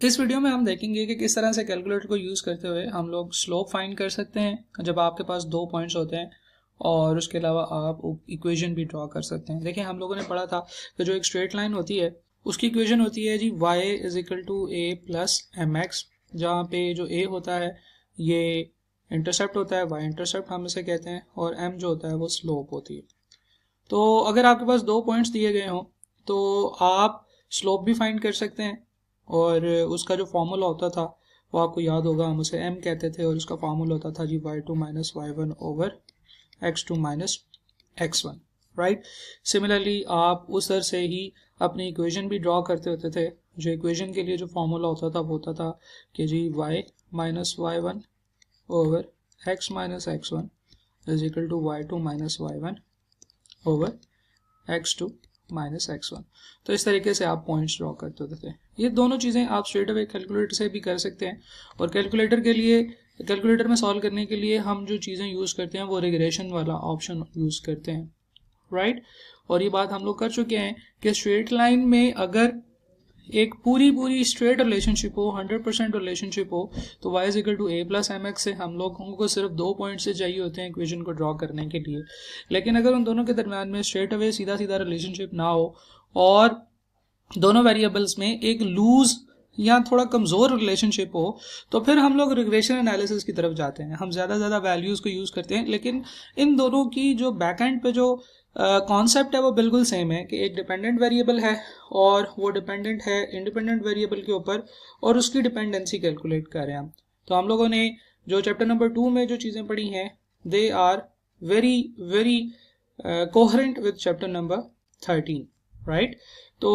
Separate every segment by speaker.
Speaker 1: इस वीडियो में हम देखेंगे कि किस तरह से कैलकुलेटर को यूज़ करते हुए हम लोग स्लोप फाइंड कर सकते हैं जब आपके पास दो पॉइंट्स होते हैं, और उसके अलावा आप इक्वेशन भी ड्रॉ कर सकते हैं। देखिए, हम लोगों ने पढ़ा था कि जो एक स्ट्रेट लाइन होती है उसकी इक्वेशन होती है जी y is equal to a plus m x, जहाँ पे जो a होता है ये इंटरसेप्ट होता है, y इंटरसेप्ट हम इसे कहते हैं, और m जो होता है वो स्लोप होती है। तो अगर आपके पास दो पॉइंट्स दिए गए हों तो आप स्लोप भी फाइंड कर सकते हैं, और उसका जो फार्मूला होता था वो आपको याद होगा, हम उसे m कहते थे, और उसका फार्मूला होता था जी y2 minus y1 over x2 minus x1, right. Similarly आप उस तरह से ही अपनी इक्वेशन भी ड्रॉ करते होते थे। जो इक्वेशन के लिए जो फार्मूला होता था वो होता था कि जी y minus y1 over x minus x1 is equal to y2 minus y1 over x2 minus x1। तो इस तरीके से आप पॉइंट्स ड्रॉ करते होते थे। ये दोनों चीज़ें आप स्ट्रेट अवे कैलकुलेटर से भी कर सकते हैं, और कैलकुलेटर में सॉल्व करने के लिए हम जो चीज़ें यूज़ करते हैं वो रिग्रेशन वाला ऑप्शन यूज़ करते हैं, राइट। और ये बात हम लोग कर चुके हैं कि स्ट्रेट लाइन में अगर एक पूरी स्ट्रेट रिलेशनशिप हो, 100% रिलेशनशिप हो, तो y is equal to a plus m x से हम लोगों को सिर्फ दो पॉइंट से चाहिए होते हैं इक्वेशन को ड्रॉ करने के लिए। लेकिन अगर उन दोनों के दरम्यान में स्ट्रेट अवे सीधा रिलेशनशिप ना हो और दोनों वेरिएबल्स में एक लूज या थोड़ा कमज़ोर रिलेशनशिप हो, तो फिर हम लोग रिग्रेशन एनालिसिस की तरफ जाते हैं। हम ज़्यादा वैल्यूज़ को यूज़ करते हैं, लेकिन इन दोनों की जो बैक एंड पे जो कॉन्सेप्ट है वो बिल्कुल सेम है कि एक डिपेंडेंट वेरिएबल है और वो डिपेंडेंट है इंडिपेंडेंट वेरिएबल के ऊपर, और उसकी डिपेंडेंसी कैलकुलेट कर रहे हैं हम। तो हम लोगों ने जो चैप्टर नंबर 2 में जो चीज़ें पढ़ी हैं they are very coherent with chapter number 13, right. तो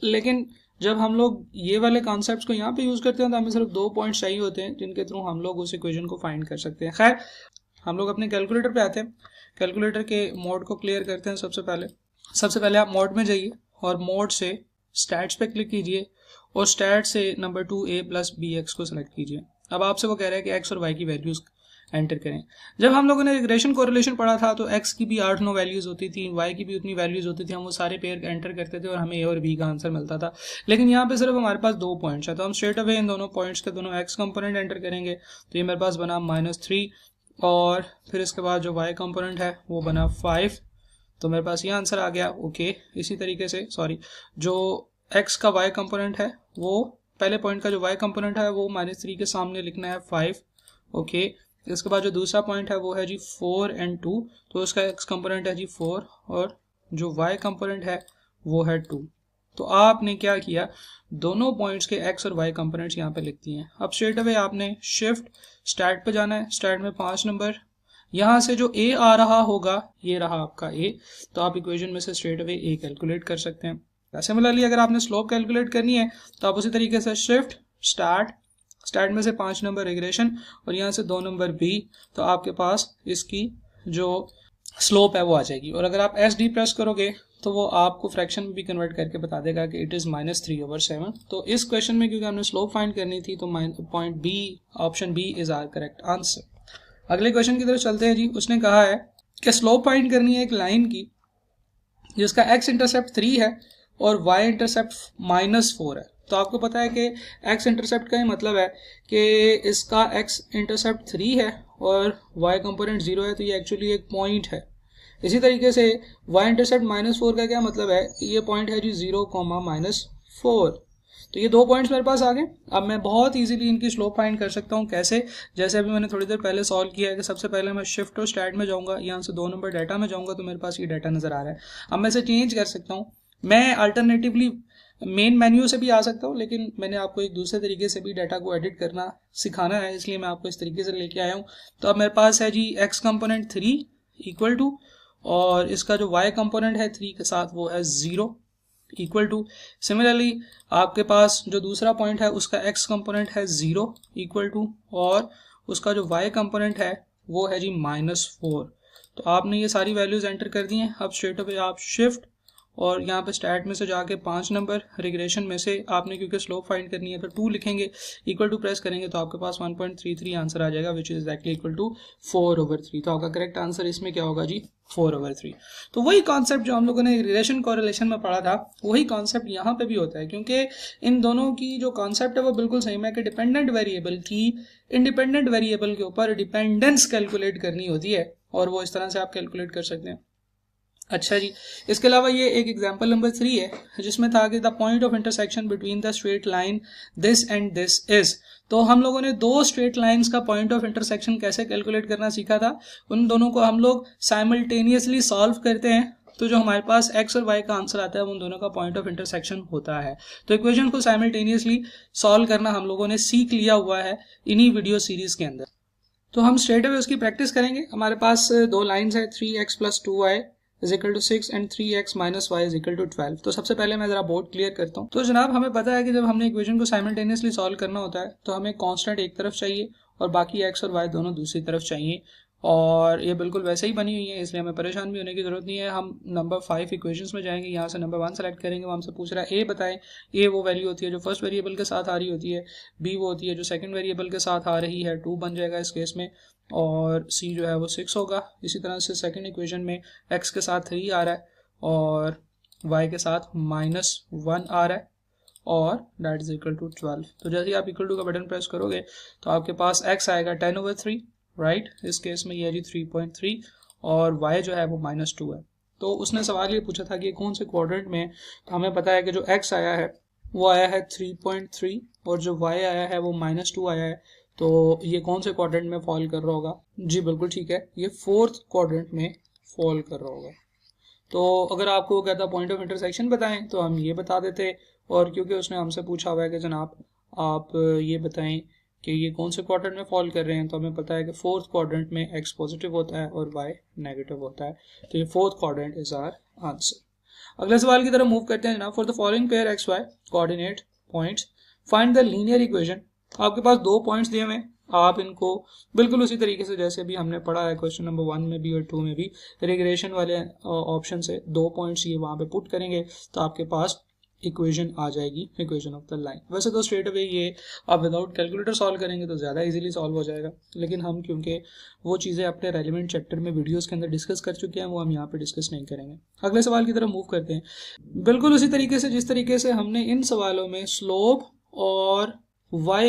Speaker 1: लेकिन जब हम लोग ये वाले कॉन्सेप्ट्स को यहाँ पे यूज़ करते हैं तो हमें सिर्फ दो पॉइंट्स चाहिए होते हैं जिनके थ्रू हम लोग उस इक्वेशन को फाइंड कर सकते हैं। खैर, हम लोग अपने कैलकुलेटर पे आते हैं। कैलकुलेटर के मोड को क्लियर करते हैं। सबसे पहले आप मोड में जाइए और मोड से स्टैट्स पे क्लिक कीजिए, और स्टैट से number 2a plus b x को सिलेक्ट कीजिए। अब आपसे वो कह रहा है कि x और y की वैल्यूज़ एंटर करें। जब हम लोगों ने रिग्रेशन कोरिलेशन पढ़ा था तो x की भी 8-9 वैल्यूज़ होती थी, y की भी उतनी वैल्यूज़ होती थी, हम वो सारे पेयर एंटर करते थे और हमें a और b का आंसर मिलता था। लेकिन यहाँ पे सिर्फ हमारे पास दो पॉइंट्स है, तो हम स्ट्रेट अवे इन दोनों पॉइंट्स के दोनों x कंपोनेंट एंटर करेंगे। तो ये मेरे पास बना -3, और फिर इसके बाद जो y कंपोनेंट है वो बना 5, तो मेरे पास ये आंसर आ गया। ओके, इसी तरीके से जो x का y कंपोनेंट है वो पहले पॉइंट का जो y कंपोनेंट है वो -3 के सामने लिखना है 5। ओके, इसके बाद जो दूसरा पॉइंट है वो है जी 4 और 2, तो उसका x कंपोनेंट है जी 4, और जो y कंपोनेंट है वो है 2। तो आपने क्या किया, दोनों पॉइंट्स के x और y कंपोनेंट्स यहाँ पे लिख दिए हैं। अब स्ट्रेट अवे आपने शिफ्ट स्टार्ट पे जाना है। स्टार्ट में 5 नंबर, यहाँ से जो a आ रहा होगा ये रहा आपका a, तो आप इक्वेशन में से स्ट्रेट अवे a कैलकुलेट कर सकते हैं। सिमिलरली अगर आपने स्लोप कैलकुलेट करनी है तो आप उसी तरीके से शिफ्ट स्टार्ट में से 5 नंबर रिग्रेशन, और यहाँ से 2 नंबर b, तो आपके पास इसकी जो स्लोप है वो आ जाएगी। और अगर आप SD प्रेस करोगे तो वो आपको फ्रैक्शन में भी कन्वर्ट करके बता देगा कि इट इज़ -3/7। तो इस क्वेश्चन में क्योंकि हमने स्लोप फाइंड करनी थी तो point b, option b is our correct answer. अगले क्वेश्चन की तरफ चलते हैं जी। उसने कहा है कि स्लोप फाइंड करनी है एक लाइन की जिसका x इंटरसेप्ट 3 है और y इंटरसेप्ट -4 है। तो आपको पता है कि x इंटरसेप्ट का ही मतलब है कि इसका x इंटरसेप्ट 3 है और y कंपोनेंट 0 है, तो ये एक्चुअली एक पॉइंट है। इसी तरीके से y इंटरसेप्ट -4 का क्या मतलब है, ये पॉइंट है जी 0, -4। तो ये दो पॉइंट्स मेरे पास आ गए। अब मैं बहुत इजीली इनकी स्लोप फाइंड कर सकता हूँ। कैसे? जैसे अभी मैंने थोड़ी देर पहले सॉल्व किया है कि सबसे पहले मैं शिफ्ट और स्टार्ट में जाऊँगा, यहाँ से 2 नंबर डाटा में जाऊँगा तो मेरे पास ये डाटा नज़र आ रहा है। अब मैं इसे चेंज कर सकता हूँ। मैं अल्टरनेटिवली मेन मेन्यू से भी आ सकता हूँ, लेकिन मैंने आपको एक दूसरे तरीके से भी डाटा को एडिट करना सिखाना है, इसलिए मैं आपको इस तरीके से लेके आया हूँ। तो अब मेरे पास है जी x कंपोनेंट 3 इक्वल टू, और इसका जो y कंपोनेंट है 3 के साथ वो है 0 इक्वल टू। सिमिलरली आपके पास जो दूसरा पॉइंट है उसका x कंपोनेंट है 0 इक्वल टू, और उसका जो y कंपोनेंट है वो है जी -4। तो आपने ये सारी वैल्यूज एंटर कर दी हैं। अब स्ट्रेट अवे आप शिफ्ट और यहाँ पे स्टैट में से जाके 5 नंबर, रिग्रेशन में से आपने क्योंकि स्लोप फाइंड करनी है तो 2 लिखेंगे, इक्वल टू प्रेस करेंगे तो आपके पास 1.33 आंसर आ जाएगा, which is exactly equal to 4/3। तो आपका करेक्ट आंसर इसमें क्या होगा जी, 4/3। तो वही कॉन्सेप्ट जो हम लोगों ने रिलेशन कोरिलेशन में पढ़ा था, वही कॉन्सेप्ट यहाँ पे भी होता है, क्योंकि इन दोनों की जो कॉन्सेप्ट है वो बिल्कुल सेम है कि डिपेंडेंट वेरिएबल की इंडिपेंडेंट वेरिएबल के ऊपर डिपेंडेंस कैलकुलेट करनी होती है, और वो इस तरह से आप कैलकुलेट कर सकते हैं। अच्छा जी, इसके अलावा ये एक एग्जांपल नंबर 3 है जिसमें था कि the point of intersection between the straight line this and this is. तो हम लोगों ने 2 स्ट्रेट लाइंस का पॉइंट ऑफ इंटरसेक्शन कैसे कैलकुलेट करना सीखा था। उन दोनों को हम लोग साइमल्टेनियसली सॉल्व करते हैं, तो जो हमारे पास x और y का आंसर आता है उन दोनों का पॉइंट ऑफ इंटरसेक्शन होता है। तो इक्वेशन को साइमल्टेनियसली सॉल्व करना हम लोगों ने सीख लिया हुआ है इन्हीं वीडियो सीरीज के अंदर। तो हम स्ट्रेट अवे उसकी प्रैक्टिस करेंगे। हमारे पास 2 लाइन्स है, 3x + 2y is equal to 6 and 3x - y is equal to 12। तो सबसे पहले मैं जरा बोर्ड क्लियर करता हूँ। तो जनाब हमें पता है कि जब हमने इक्वेशन को साइमल्टेनियसली सॉल्व करना होता है तो हमें कांस्टेंट एक तरफ चाहिए और बाकी x और y दोनों दूसरी तरफ चाहिए, और ये बिल्कुल वैसे ही बनी हुई है, इसलिए हमें परेशान भी होने की जरूरत नहीं है। हम नंबर 5 इक्वेशंस में जाएंगे, यहाँ से नंबर 1 सेलेक्ट करेंगे, वो हमसे पूछ रहा है ए बताएं। ए वो वैल्यू होती है जो फर्स्ट वेरिएबल के साथ आ रही होती है, बी वो होती है जो सेकंड वेरिएबल के साथ आ रही है, 2 बन जाएगा इस केस में, और सी जो है वो 6 होगा। इसी तरह से सेकंड इक्वेशन में x के साथ 3 आ रहा है और y के साथ -1 आ रहा है, और दैट इज इक्वल टू 12। तो जैसे ही आप इक्वल टू का बटन प्रेस करोगे तो आपके पास x आएगा 10/3, राइट। इस केस में ये है जी 3.3 और y जो है वो -2 है। तो उसने सवाल ये पूछा था कि ये कौन से क्वाड्रेंट में है। तो हमें पता है कि जो x आया है वो आया है 3.3 और जो y आया है वो -2 आया है। तो ये कौन से क्वाड्रेंट में फॉल कर रहा होगा जी, बिल्कुल ठीक है, ये 4th क्वाड्रेंट में फॉल कर रहा होगा। तो अगर आपको कहता पॉइंट ऑफ इंटरसेक्शन बताएं तो हम ये बता देते, और क्योंकि उसने हमसे पूछा हुआ है कि जनाब आप ये बताएं कि ये कौन से क्वाड्रेंट में फॉल कर रहे हैं, तो हमें पता है कि 4th क्वाड्रेंट में x पॉजिटिव होता है और y नेगेटिव होता है। तो ये 4th quadrant is our answer. अगले सवाल की तरफ मूव करते हैं जनाब। For the following pair x y coordinate points find the linear equation. आपके पास 2 पॉइंट्स दिए हुए हैं, आप इनको बिल्कुल उसी तरीके से जैसे भी हमने पढ़ा है क्वेश्चन नंबर 1 में भी और 2 में भी, रिग्रेशन वाले ऑप्शन से 2 पॉइंट्स ये वहां पे पुट करेंगे तो आपके पास इक्वेशन आ जाएगी, इक्वेशन ऑफ द लाइन। वैसे तो स्ट्रेट अवे ये आप विदाउट कैलकुलेटर सॉल्व करेंगे तो ज़्यादा इजीली सॉल्व हो जाएगा, लेकिन हम क्योंकि वो चीज़ें अपने रेलिवेंट चैप्टर में वीडियोस के अंदर डिस्कस कर चुके हैं, वो हम यहाँ पे डिस्कस नहीं करेंगे। अगले सवाल की तरफ मूव करते हैं। बिल्कुल उसी तरीके से जिस तरीके से हमने इन सवालों में स्लोप और y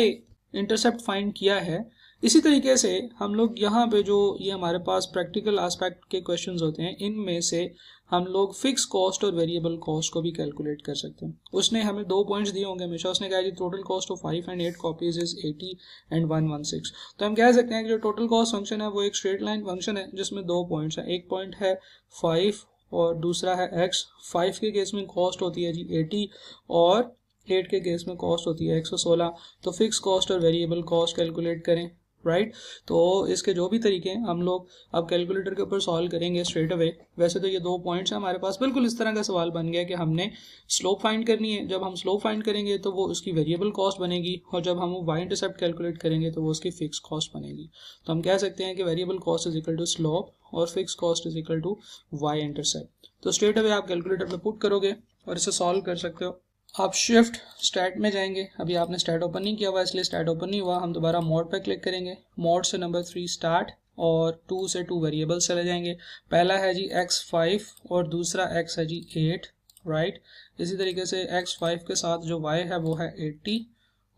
Speaker 1: इंटरसेप्ट फाइंड किया है, इसी तरीके से हम लोग यहाँ पे जो ये हमारे पास प्रैक्टिकल एस्पेक्ट के क्वेश्चंस होते हैं, इनमें से हम लोग फिक्स कॉस्ट और वेरिएबल कॉस्ट को भी कैलकुलेट कर सकते हैं। उसने हमें 2 पॉइंट्स दिए होंगे हमेशा। उसने कहा कि total cost of 5 and 8 copies is 80 and 116। तो हम कह सकते हैं कि जो टोटल कॉस्ट फंक्शन है वो एक स्ट्रेट लाइन फंक्शन है जिसमें 2 पॉइंट्स हैं। एक पॉइंट है 5 और दूसरा है x। 5 के केस में कॉस्ट होती है जी 80 और 8 के केस में कॉस्ट होती है 116। तो फिक्स कॉस्ट और वेरिएबल कॉस्ट कैलकुलेट करें, राइट। तो इसके जो भी तरीके हैं हम लोग अब कैलकुलेटर के ऊपर सॉल्व करेंगे स्ट्रेट अवे। वैसे तो ये 2 पॉइंट्स हैं हमारे पास। बिल्कुल इस तरह का सवाल बन गया कि हमने स्लोप फाइंड करनी है। जब हम स्लोप फाइंड करेंगे तो वो उसकी वेरिएबल कॉस्ट बनेगी, और जब हम वाई इंटरसेप्ट कैलकुलेट करेंगे तो वो उसकी फिक्स कॉस्ट बनेगी। तो हम कह सकते हैं कि variable cost is equal to slope और fix cost is equal to Y intercept. तो स्ट्रेट अवे आप कैलकुलेटर पर पुट करोगे और इसे सॉल्व कर सकते हो। आप शिफ्ट स्टैट में जाएंगे। अभी आपने स्टैट ओपन नहीं किया हुआ इसलिए स्टैट ओपन नहीं हुआ। हम दोबारा मोड पर क्लिक करेंगे। मोड से नंबर 3 स्टार्ट और 2 से 2 वेरिएबल्स चले जाएंगे। पहला है जी x5 और दूसरा x है जी 8, राइट। इसी तरीके से x5 के साथ जो y है वो है 80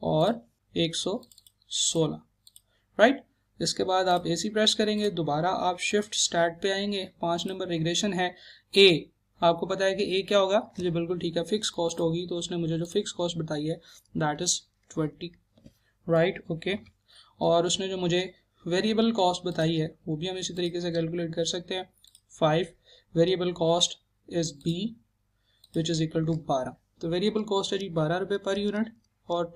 Speaker 1: और 116, राइट। इसके बाद आप AC प्रेस करेंगे। दोबारा आप शिफ्ट स्टैट पे आएंगे। 5 नंबर रिग्रेशन है A। आपको पता है कि ए क्या होगा, जी बिल्कुल ठीक है, फिक्स कॉस्ट होगी। तो उसने मुझे जो फिक्स कॉस्ट बताई है दैट इज 20, राइट, ओके। और उसने जो मुझे वेरिएबल कॉस्ट बताई है वो भी हम इसी तरीके से कैलकुलेट कर सकते हैं। 5 variable cost is b which is equal to 12। तो वेरिएबल कॉस्ट है जी 12 रुपये पर यूनिट और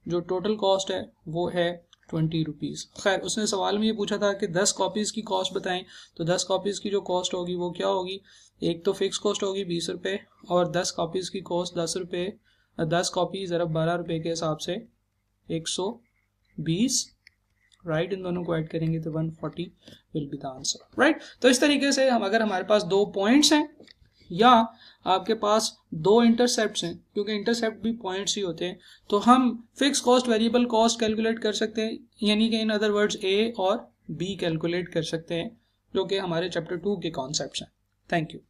Speaker 1: जो टोटल कॉस्ट है वो है 20 रुपीज़। खैर उसने सवाल में ये पूछा था कि 10 कॉपीज़ की कॉस्ट बताएं। तो 10 कॉपीज़ की जो कॉस्ट होगी वो क्या होगी, एक तो फिक्स कॉस्ट होगी 20 रुपये और 10 कॉपीज़ की कॉस्ट 10 रुपये। 10 कॉपी ज़रा 12 रुपये के हिसाब से 120, राइट। इन दोनों को ऐड करेंगे तो 140 will be the answer, right. तो इस तरीके से हम अगर हमारे पास 2 पॉइंट्स हैं या आपके पास दो इंटरसेप्ट्स हैं, क्योंकि इंटरसेप्ट भी पॉइंट्स ही होते हैं, तो हम fix cost variable cost calculate कर सकते हैं, यानी कि इन अदर वर्ड्स ए और बी कैलकुलेट कर सकते हैं, जो कि हमारे चैप्टर 2 के कॉन्सेप्ट्स हैं। Thank you.